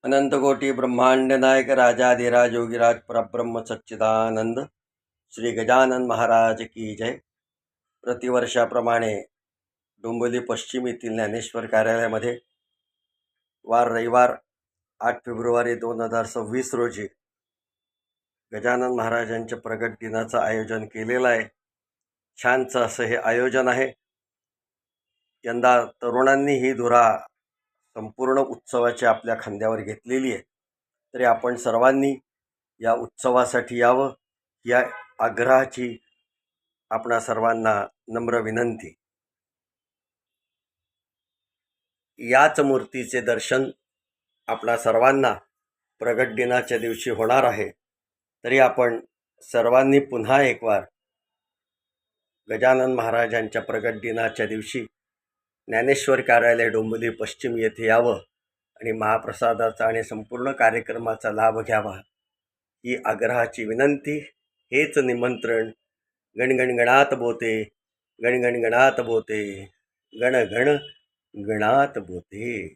अनंतकोटी ब्रह्मांड नायक राजाधिराज योगीराज परब्रह्म सच्चिदानंद श्री गजानन महाराज की जय। प्रतिवर्षाप्रमाणे डोंबिवली पश्चिम येथील ज्ञानेश्वर कार्यालयामध्ये वार रविवार 8 फेब्रुवारी 2026 रोजी गजानन महाराजांच्या प्रगट दिनाचं आयोजन केलेलं आहे। छानचं असं हे आयोजन आहे। यंदा तरुणांनी ही धुरा संपूर्ण उत्सवाची आपल्या खांद्यावर घेतलेली आहे। तरी आपण सर्वांनी या उत्सवासाठी यावं या आग्रहाची आपणा सर्वांना नम्र विनंती। याच मूर्तीचे दर्शन आपणा सर्वांना प्रगट दिनाच्या दिवशी होणार आहे। तरी आपण सर्वांनी पुन्हा एक वार गजानन महाराजांच्या प्रगट दिनाच्या दिवशी ज्ञानेश्वर कार्यालय डोंबिवली पश्चिम येथे यावं आणि महाप्रसादाचा आणि संपूर्ण कार्यक्रमाचा लाभ घ्यावा ही आग्रहाची विनंती। हेच निमंत्रण। गणगणगणात बोते, गणगणगणात बोते, गण गण गणात बोते।